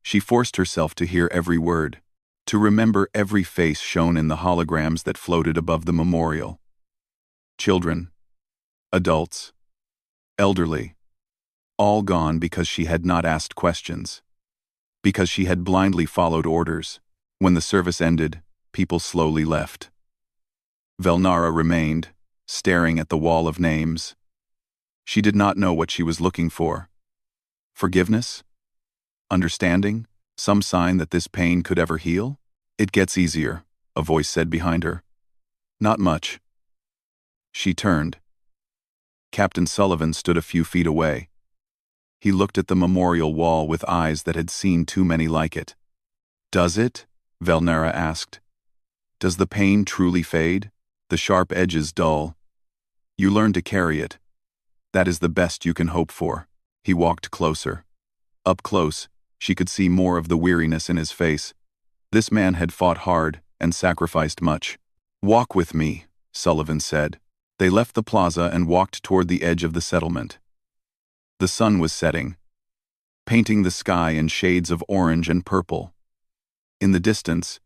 She forced herself to hear every word, to remember every face shown in the holograms that floated above the memorial. Children, adults, elderly, all gone because she had not asked questions, because she had blindly followed orders. When the service ended, people slowly left. Velnara remained, staring at the wall of names. She did not know what she was looking for. Forgiveness? Understanding? Some sign that this pain could ever heal? It gets easier, a voice said behind her. Not much. She turned. Captain Sullivan stood a few feet away. He looked at the memorial wall with eyes that had seen too many like it. Does it? Velnara asked. Does the pain truly fade? The sharp edges dull? You learn to carry it. That is the best you can hope for. He walked closer. Up close, she could see more of the weariness in his face. This man had fought hard and sacrificed much. Walk with me, Sullivan said. They left the plaza and walked toward the edge of the settlement. The sun was setting, painting the sky in shades of orange and purple. In the distance,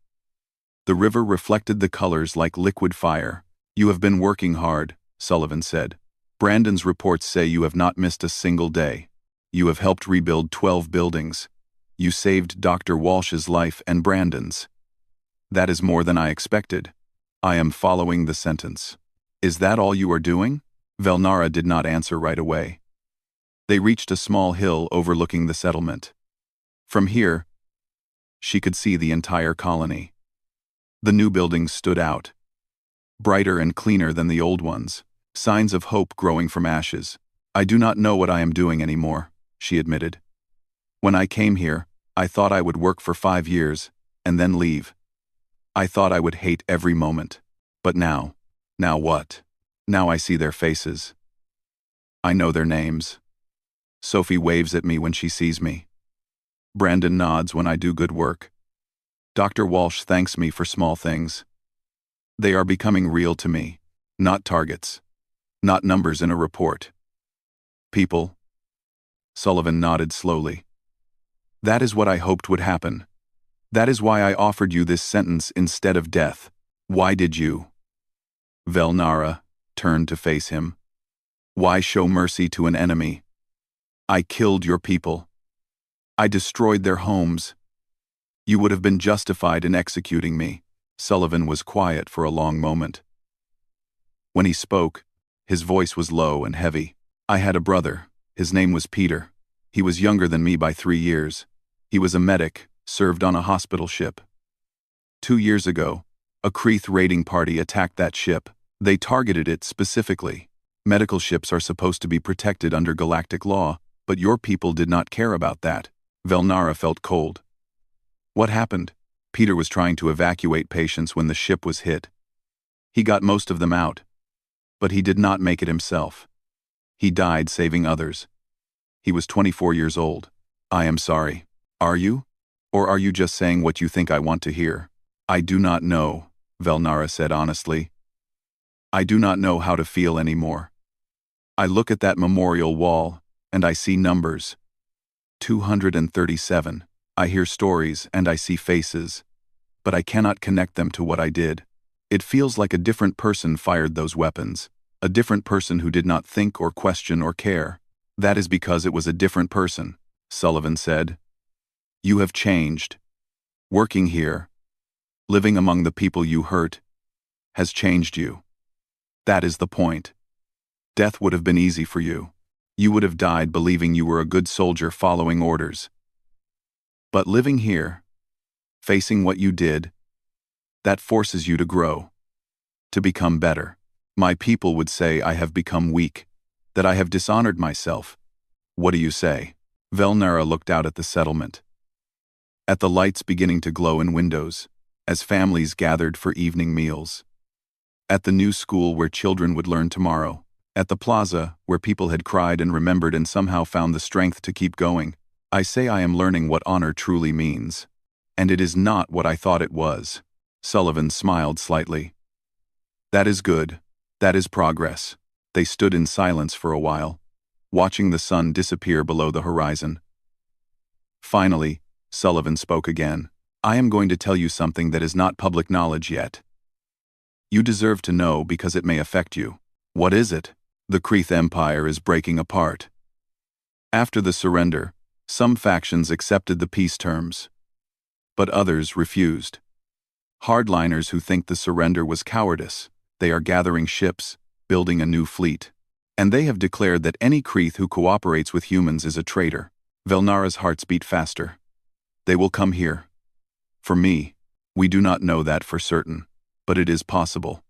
the river reflected the colors like liquid fire. You have been working hard, Sullivan said. Brandon's reports say you have not missed a single day. You have helped rebuild 12 buildings. You saved Dr. Walsh's life and Brandon's. That is more than I expected. I am following the sentence. Is that all you are doing? Velnara did not answer right away. They reached a small hill overlooking the settlement. From here, she could see the entire colony. The new buildings stood out, brighter and cleaner than the old ones, signs of hope growing from ashes. I do not know what I am doing anymore, she admitted. When I came here, I thought I would work for 5 years, and then leave. I thought I would hate every moment. But now what? Now I see their faces. I know their names. Sophie waves at me when she sees me. Brandon nods when I do good work. Dr. Walsh thanks me for small things. They are becoming real to me, not targets, not numbers in a report. People. Sullivan nodded slowly. That is what I hoped would happen. That is why I offered you this sentence instead of death. Why did you? Velnara turned to face him. Why show mercy to an enemy? I killed your people. I destroyed their homes. You would have been justified in executing me. Sullivan was quiet for a long moment. When he spoke, his voice was low and heavy. I had a brother. His name was Peter. He was younger than me by 3 years. He was a medic, served on a hospital ship. 2 years ago, a Kreeth raiding party attacked that ship. They targeted it specifically. Medical ships are supposed to be protected under galactic law, but your people did not care about that. Velnara felt cold. What happened? Peter was trying to evacuate patients when the ship was hit. He got most of them out. But he did not make it himself. He died saving others. He was 24 years old. I am sorry. Are you? Or are you just saying what you think I want to hear? I do not know, Velnara said honestly. I do not know how to feel anymore. I look at that memorial wall, and I see numbers. 237. I hear stories and I see faces. But I cannot connect them to what I did. It feels like a different person fired those weapons. A different person who did not think or question or care. That is because it was a different person, Sullivan said. You have changed. Working here, living among the people you hurt, has changed you. That is the point. Death would have been easy for you. You would have died believing you were a good soldier following orders. But living here, facing what you did, that forces you to grow, to become better. My people would say I have become weak, that I have dishonored myself. What do you say? Velnara looked out at the settlement. At the lights beginning to glow in windows, as families gathered for evening meals. At the new school where children would learn tomorrow. At the plaza, where people had cried and remembered and somehow found the strength to keep going. I say I am learning what honor truly means. And it is not what I thought it was. Sullivan smiled slightly. That is good. That is progress. They stood in silence for a while, watching the sun disappear below the horizon. Finally, Sullivan spoke again. I am going to tell you something that is not public knowledge yet. You deserve to know because it may affect you. What is it? The Kreeth Empire is breaking apart. After the surrender, some factions accepted the peace terms, but others refused. Hardliners who think the surrender was cowardice, they are gathering ships, building a new fleet. And they have declared that any Kreeth who cooperates with humans is a traitor. Velnara's hearts beat faster. They will come here. For me, we do not know that for certain, but it is possible.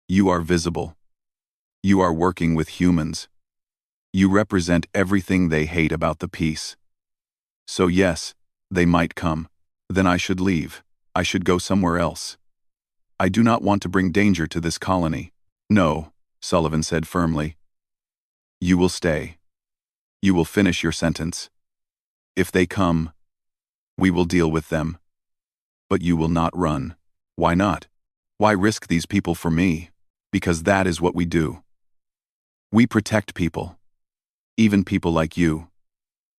You are visible. You are working with humans. You represent everything they hate about the peace. So yes, they might come. Then I should leave. I should go somewhere else. I do not want to bring danger to this colony. No, Sullivan said firmly. You will stay. You will finish your sentence. If they come, we will deal with them. But you will not run. Why not? Why risk these people for me? Because that is what we do. We protect people. Even people like you,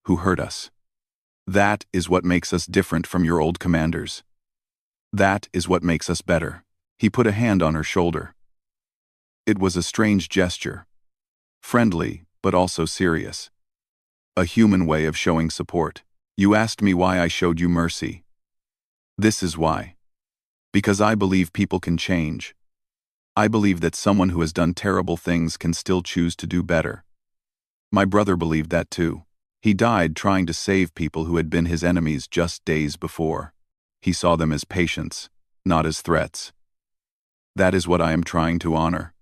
who hurt us. That is what makes us different from your old commanders. That is what makes us better. He put a hand on her shoulder. It was a strange gesture. Friendly, but also serious. A human way of showing support. You asked me why I showed you mercy. This is why. Because I believe people can change. I believe that someone who has done terrible things can still choose to do better. My brother believed that too. He died trying to save people who had been his enemies just days before. He saw them as patients, not as threats. That is what I am trying to honor.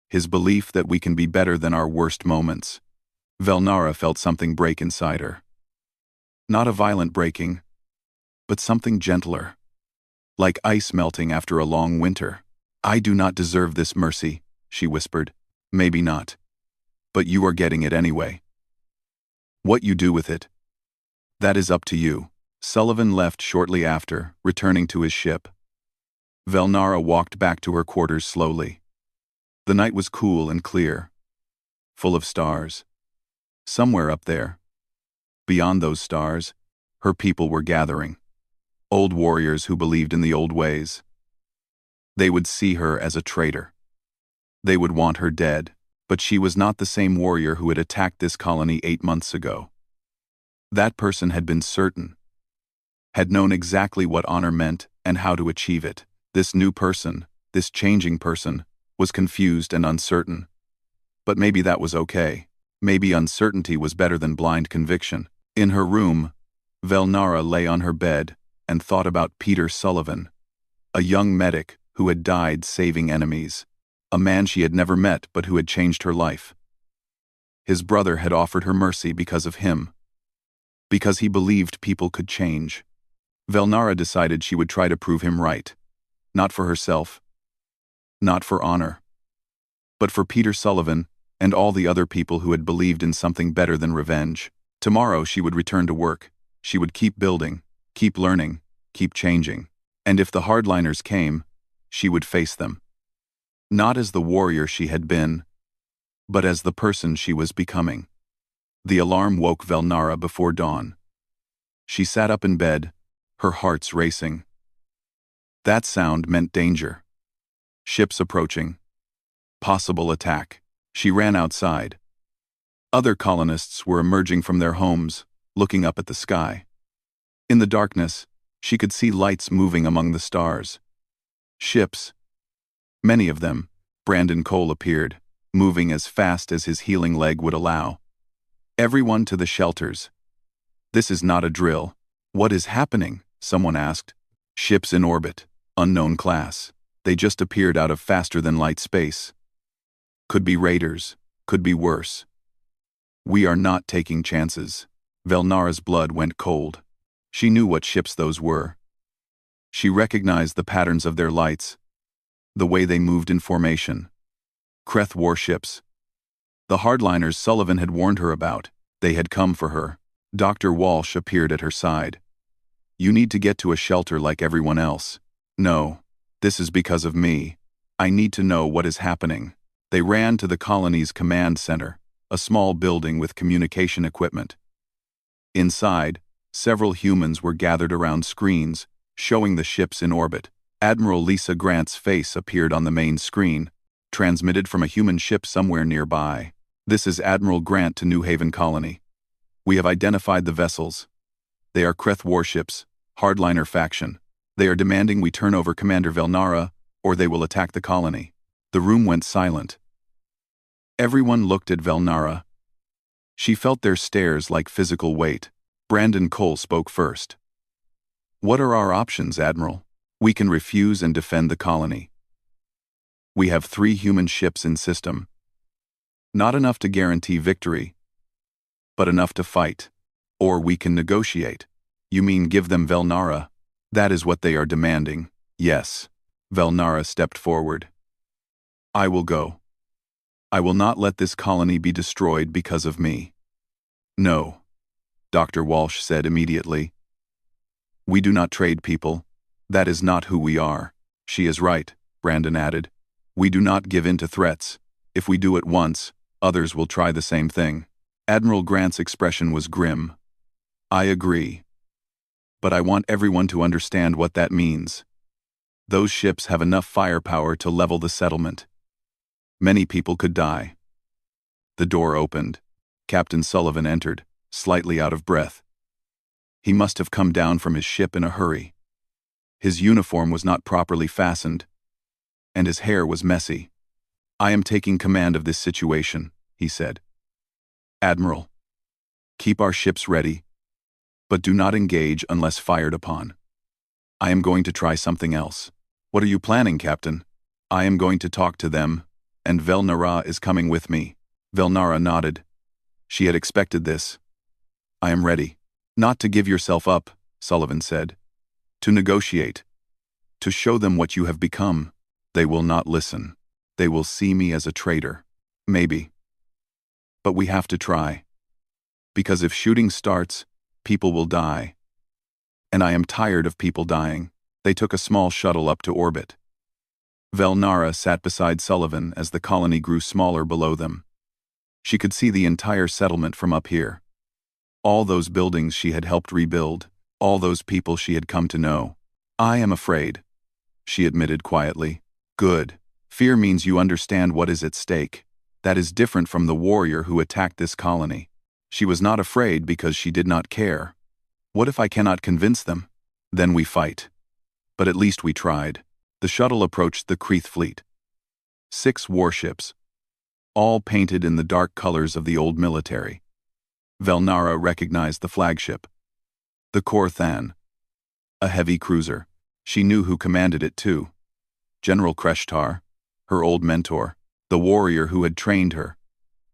His belief that we can be better than our worst moments. Velnara felt something break inside her. Not a violent breaking, but something gentler. Like ice melting after a long winter. I do not deserve this mercy, she whispered. Maybe not. But you are getting it anyway. What you do with it, that is up to you. Sullivan left shortly after, returning to his ship. Velnara walked back to her quarters slowly. The night was cool and clear, full of stars. Somewhere up there, beyond those stars, her people were gathering. Old warriors who believed in the old ways. They would see her as a traitor. They would want her dead, but she was not the same warrior who had attacked this colony 8 months ago. That person had been certain, had known exactly what honor meant and how to achieve it. This new person, this changing person, was confused and uncertain. But maybe that was okay. Maybe uncertainty was better than blind conviction. In her room, Velnara lay on her bed and thought about Peter Sullivan. a young medic who had died saving enemies, a man she had never met but who had changed her life. His brother had offered her mercy because of him, because he believed people could change. Velnara decided she would try to prove him right, not for herself, not for honor, but for Peter Sullivan and all the other people who had believed in something better than revenge. Tomorrow she would return to work. She would keep building, keep learning, keep changing. And if the hardliners came, she would face them. Not as the warrior she had been, but as the person she was becoming. The alarm woke Velnara before dawn. She sat up in bed, her heart's racing. That sound meant danger. Ships approaching. Possible attack. She ran outside. Other colonists were emerging from their homes, looking up at the sky. In the darkness, she could see lights moving among the stars. Ships. Many of them. Brandon Cole appeared, moving as fast as his healing leg would allow. Everyone to the shelters. This is not a drill. What is happening? Someone asked. Ships in orbit. Unknown class. They just appeared out of faster-than-light space. Could be raiders. Could be worse. We are not taking chances. Velnara's blood went cold. She knew what ships those were. She recognized the patterns of their lights, the way they moved in formation. Kreth warships. The hardliners Sullivan had warned her about. They had come for her. Dr. Walsh appeared at her side. You need to get to a shelter like everyone else. No, this is because of me. I need to know what is happening. They ran to the colony's command center, a small building with communication equipment. Inside, several humans were gathered around screens, showing the ships in orbit. Admiral Lisa Grant's face appeared on the main screen, transmitted from a human ship somewhere nearby. This is Admiral Grant to New Haven Colony. We have identified the vessels. They are Kreth warships, hardliner faction. They are demanding we turn over Commander Velnara, or they will attack the colony. The room went silent. Everyone looked at Velnara. She felt their stares like physical weight. Brandon Cole spoke first. What are our options, Admiral? We can refuse and defend the colony. We have 3 human ships in system. Not enough to guarantee victory, but enough to fight. Or we can negotiate. You mean give them Velnara? That is what they are demanding. Yes. Velnara stepped forward. I will go. I will not let this colony be destroyed because of me. No, Dr. Walsh said immediately. We do not trade people. That is not who we are. She is right, Brandon added. We do not give in to threats. If we do it once, others will try the same thing. Admiral Grant's expression was grim. I agree. But I want everyone to understand what that means. Those ships have enough firepower to level the settlement. Many people could die. The door opened. Captain Sullivan entered, slightly out of breath. He must have come down from his ship in a hurry. His uniform was not properly fastened, and his hair was messy. I am taking command of this situation, he said. Admiral, keep our ships ready, but do not engage unless fired upon. I am going to try something else. What are you planning, Captain? I am going to talk to them, and Velnara is coming with me. Velnara nodded. She had expected this. I am ready. Not to give yourself up, Sullivan said. To negotiate. To show them what you have become. They will not listen. They will see me as a traitor. Maybe. But we have to try. Because if shooting starts, people will die. And I am tired of people dying. They took a small shuttle up to orbit. Velnara sat beside Sullivan as the colony grew smaller below them. She could see the entire settlement from up here. All those buildings she had helped rebuild, all those people she had come to know. I am afraid, she admitted quietly. Good. Fear means you understand what is at stake. That is different from the warrior who attacked this colony. She was not afraid because she did not care. What if I cannot convince them? Then we fight. But at least we tried. The shuttle approached the Kreth fleet. 6 warships, all painted in the dark colors of the old military. Velnara recognized the flagship. The Korthan, a heavy cruiser. She knew who commanded it too. General Kreshtar, her old mentor, the warrior who had trained her,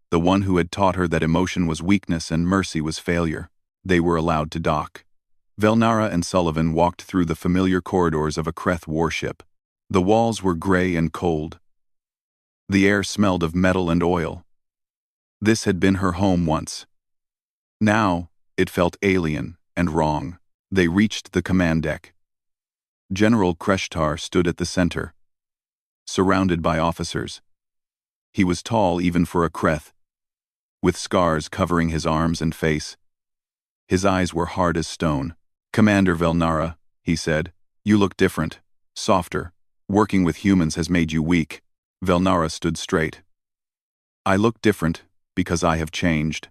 the one who had taught her that emotion was weakness and mercy was failure. They were allowed to dock. Velnara and Sullivan walked through the familiar corridors of a Kreth warship. The walls were gray and cold. The air smelled of metal and oil. This had been her home once. Now, it felt alien and wrong. They reached the command deck. General Kreshtar stood at the center, surrounded by officers. He was tall even for a Kreth, with scars covering his arms and face. His eyes were hard as stone. "Commander Velnara," he said, "you look different, softer. Working with humans has made you weak." Velnara stood straight. "I look different because I have changed.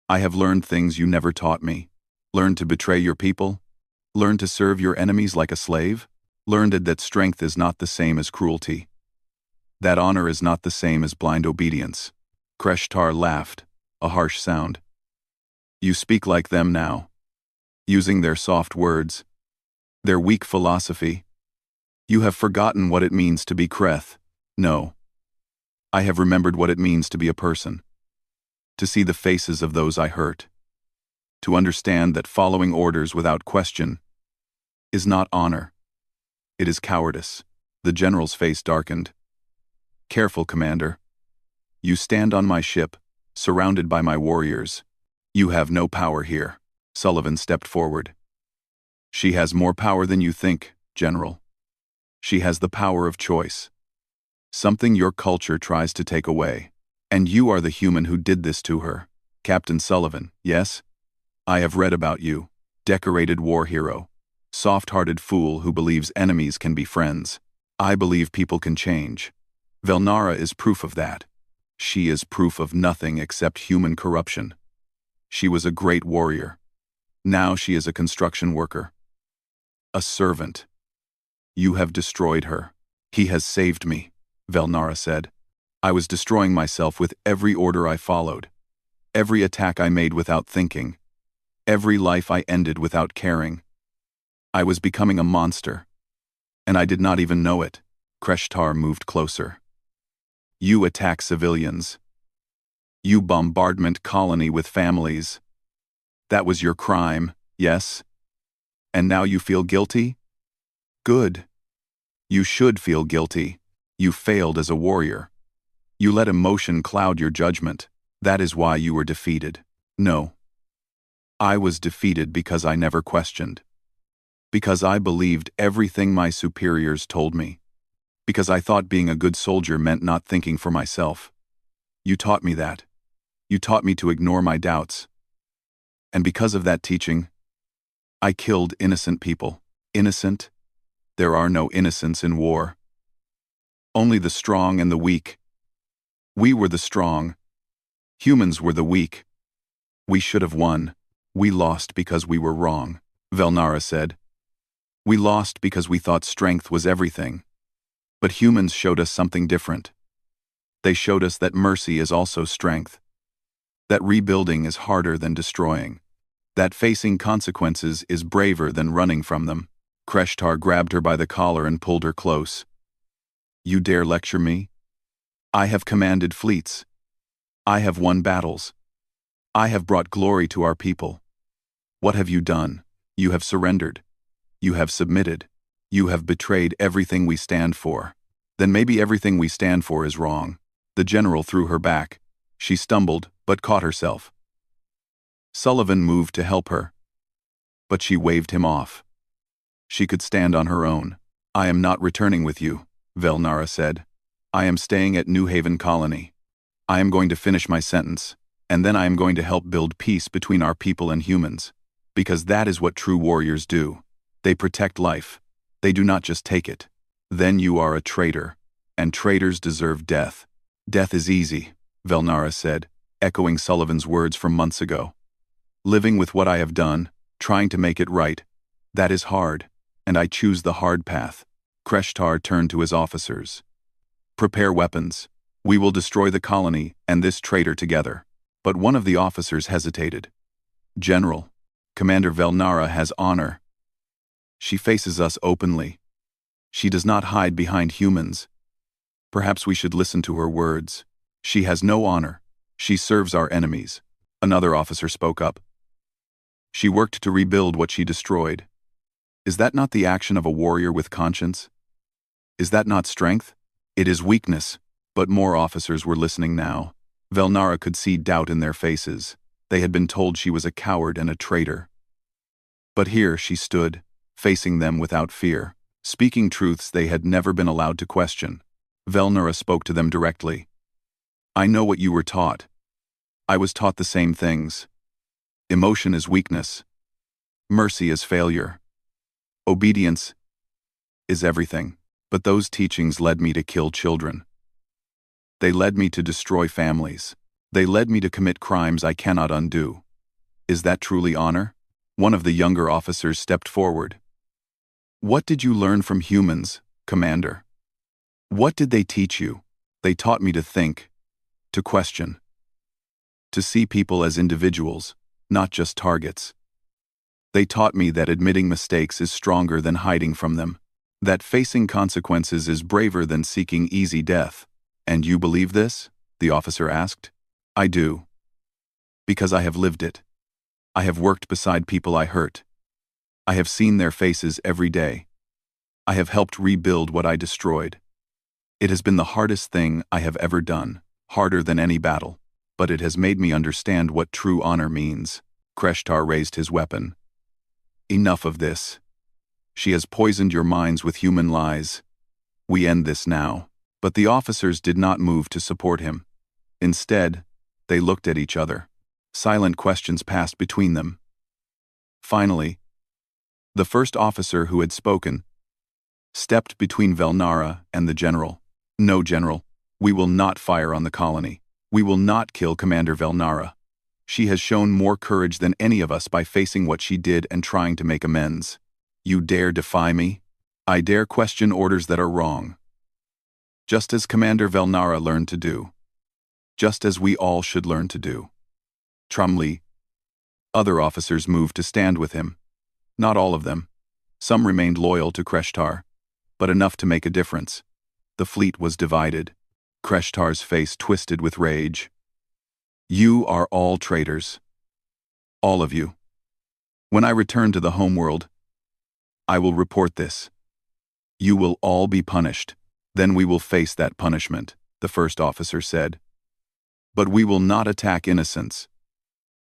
I have learned things you never taught me. Learned to betray your people. Learned to serve your enemies like a slave. Learned that strength is not the same as cruelty. That honor is not the same as blind obedience." Kreshtar laughed, a harsh sound. "You speak like them now, using their soft words, their weak philosophy. You have forgotten what it means to be Kreth. No. I have remembered what it means to be a person. To see the faces of those I hurt. To understand that following orders without question is not honor. It is cowardice." The general's face darkened. "Careful, Commander. You stand on my ship, surrounded by my warriors. You have no power here." Sullivan stepped forward. "She has more power than you think, General. She has the power of choice. Something your culture tries to take away. And you are the human who did this to her. Captain Sullivan, yes? I have read about you. Decorated war hero. Soft-hearted fool who believes enemies can be friends. I believe people can change. Velnara is proof of that. She is proof of nothing except human corruption. She was a great warrior. Now she is a construction worker. A servant. You have destroyed her." "He has saved me," Velnara said. "I was destroying myself with every order I followed. Every attack I made without thinking. Every life I ended without caring. I was becoming a monster. And I did not even know it." Kreshtar moved closer. "You attack civilians. You bombardment colony with families. That was your crime, yes? And now you feel guilty? Good. You should feel guilty. You failed as a warrior. You let emotion cloud your judgment. That is why you were defeated." "No. I was defeated because I never questioned. Because I believed everything my superiors told me. Because I thought being a good soldier meant not thinking for myself. You taught me that. You taught me to ignore my doubts. And because of that teaching, I killed innocent people." "Innocent? There are no innocents in war. Only the strong and the weak. We were the strong. Humans were the weak. We should have won. We lost because we were wrong," Velnara said. "We lost because we thought strength was everything. But humans showed us something different. They showed us that mercy is also strength. That rebuilding is harder than destroying. That facing consequences is braver than running from them." Kreshtar grabbed her by the collar and pulled her close. "You dare lecture me? I have commanded fleets. I have won battles. I have brought glory to our people. What have you done? You have surrendered. You have submitted. You have betrayed everything we stand for. Then maybe everything we stand for is wrong." The general threw her back. She stumbled, but caught herself. Sullivan moved to help her, but she waved him off. She could stand on her own. "I am not returning with you," Velnara said. "I am staying at New Haven Colony. I am going to finish my sentence, and then I am going to help build peace between our people and humans. Because that is what true warriors do. They protect life. They do not just take it. Then you are a traitor, and traitors deserve death." "Death is easy," Velnara said, echoing Sullivan's words from months ago. "Living with what I have done, trying to make it right, that is hard, and I choose the hard path." Kreshtar turned to his officers. "Prepare weapons. We will destroy the colony and this traitor together." But one of the officers hesitated. "General, Commander Velnara has honor." She faces us openly. She does not hide behind humans. Perhaps we should listen to her words. She has no honor. She serves our enemies. Another officer spoke up. She worked to rebuild what she destroyed. Is that not the action of a warrior with conscience? Is that not strength? It is weakness. But more officers were listening now. Velnara could see doubt in their faces. They had been told she was a coward and a traitor. But here she stood, facing them without fear, speaking truths they had never been allowed to question. Velnara spoke to them directly. I know what you were taught. I was taught the same things. Emotion is weakness. Mercy is failure. Obedience is everything. But those teachings led me to kill children. They led me to destroy families. They led me to commit crimes I cannot undo. Is that truly honor? One of the younger officers stepped forward. What did you learn from humans, Commander? What did they teach you? They taught me to think, to question, to see people as individuals, not just targets. They taught me that admitting mistakes is stronger than hiding from them, that facing consequences is braver than seeking easy death. And you believe this? The officer asked. I do. Because I have lived it. I have worked beside people I hurt. I have seen their faces every day. I have helped rebuild what I destroyed. It has been the hardest thing I have ever done, harder than any battle, but it has made me understand what true honor means. Kreshtar raised his weapon. Enough of this. She has poisoned your minds with human lies. We end this now. But the officers did not move to support him. Instead, they looked at each other. Silent questions passed between them. Finally, the first officer who had spoken stepped between Velnara and the general. No, General, we will not fire on the colony. We will not kill Commander Velnara. She has shown more courage than any of us by facing what she did and trying to make amends. You dare defy me? I dare question orders that are wrong. Just as Commander Velnara learned to do. Just as we all should learn to do. Trumley. Other officers moved to stand with him. Not all of them. Some remained loyal to Kreshtar, but enough to make a difference. The fleet was divided. Kreshtar's face twisted with rage. You are all traitors. All of you. When I return to the homeworld, I will report this. You will all be punished. Then we will face that punishment, the first officer said. But we will not attack innocents.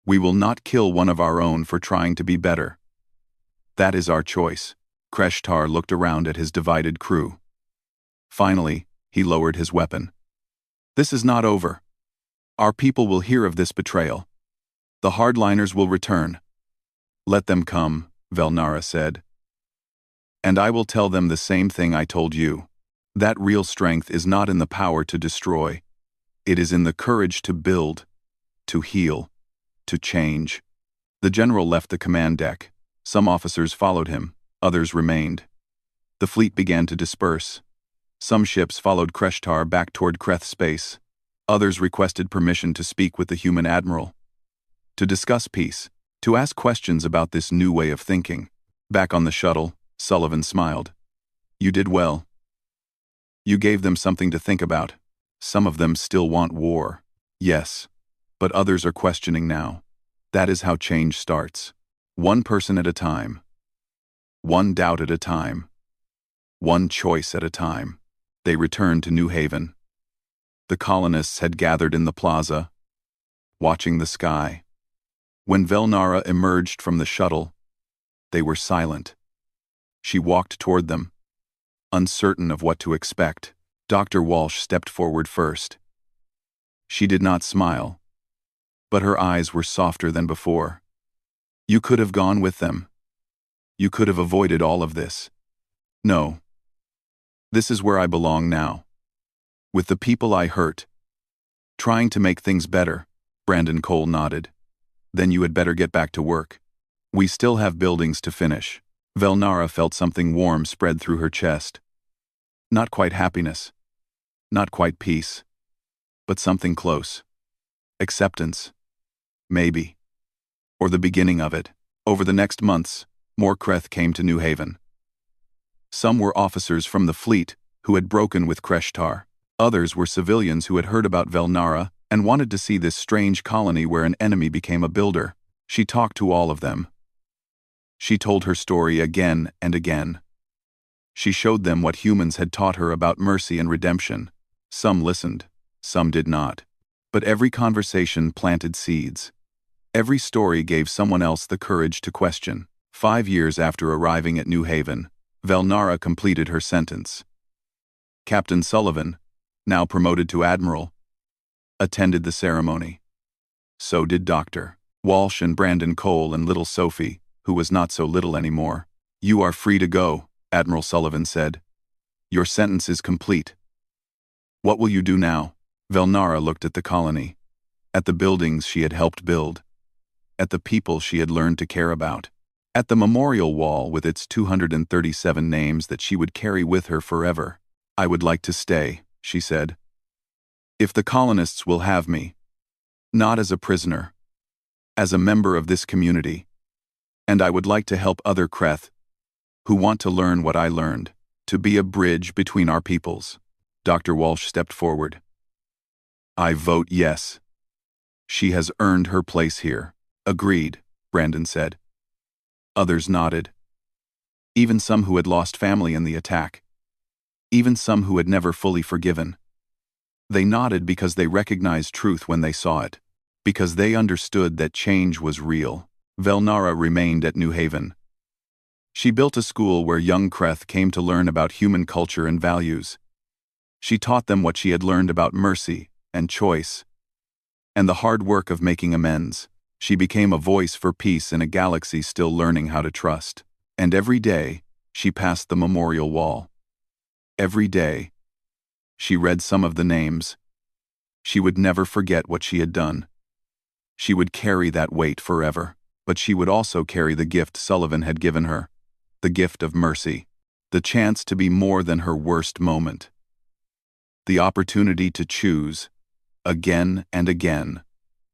We will not kill one of our own for trying to be better. That is our choice. Kreshtar looked around at his divided crew. Finally, he lowered his weapon. This is not over. Our people will hear of this betrayal. The hardliners will return. Let them come, Velnara said. And I will tell them the same thing I told you. That real strength is not in the power to destroy. It is in the courage to build, to heal, to change. The general left the command deck. Some officers followed him, others remained. The fleet began to disperse. Some ships followed Kreshtar back toward Kreth space. Others requested permission to speak with the human admiral. To discuss peace, to ask questions about this new way of thinking. Back on the shuttle, Sullivan smiled. You did well. You gave them something to think about. Some of them still want war. Yes. But others are questioning now. That is how change starts. One person at a time. One doubt at a time. One choice at a time. They returned to New Haven. The colonists had gathered in the plaza, watching the sky. When Velnara emerged from the shuttle, they were silent. She walked toward them, uncertain of what to expect. Dr. Walsh stepped forward first. She did not smile, but her eyes were softer than before. You could have gone with them. You could have avoided all of this. No. This is where I belong now. With the people I hurt. Trying to make things better. Brandon Cole nodded. Then you had better get back to work. We still have buildings to finish. Velnara felt something warm spread through her chest. Not quite happiness. Not quite peace. But something close. Acceptance. Maybe. Or the beginning of it. Over the next months, more Kreth came to New Haven. Some were officers from the fleet who had broken with Kreshtar. Others were civilians who had heard about Velnara and wanted to see this strange colony where an enemy became a builder. She talked to all of them. She told her story again and again. She showed them what humans had taught her about mercy and redemption. Some listened, some did not. But every conversation planted seeds. Every story gave someone else the courage to question. 5 years after arriving at New Haven, Velnara completed her sentence. Captain Sullivan, now promoted to Admiral, attended the ceremony. So did Dr. Walsh and Brandon Cole and little Sophie, who was not so little anymore. "You are free to go," Admiral Sullivan said. "Your sentence is complete." "What will you do now?" Velnara looked at the colony, at the buildings she had helped build, at the people she had learned to care about, at the memorial wall with its 237 names that she would carry with her forever. "I would like to stay," she said. "If the colonists will have me. Not as a prisoner. As a member of this community. And I would like to help other Kreth who want to learn what I learned, to be a bridge between our peoples." Dr. Walsh stepped forward. "I vote yes. She has earned her place here." "Agreed," Brandon said. Others nodded. Even some who had lost family in the attack. Even some who had never fully forgiven. They nodded because they recognized truth when they saw it. Because they understood that change was real. Velnara remained at New Haven. She built a school where young Kreth came to learn about human culture and values. She taught them what she had learned about mercy and choice, and the hard work of making amends. She became a voice for peace in a galaxy still learning how to trust. And every day, she passed the memorial wall. Every day, she read some of the names. She would never forget what she had done. She would carry that weight forever. But she would also carry the gift Sullivan had given her. The gift of mercy. The chance to be more than her worst moment. The opportunity to choose, again and again,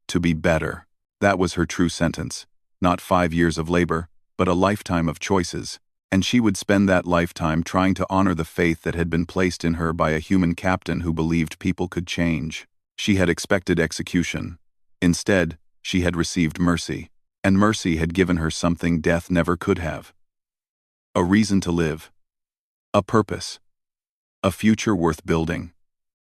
to be better. That was her true sentence. Not 5 years of labor, but a lifetime of choices. And she would spend that lifetime trying to honor the faith that had been placed in her by a human captain who believed people could change. She had expected execution. Instead, she had received mercy. And mercy had given her something death never could have. A reason to live. A purpose. A future worth building.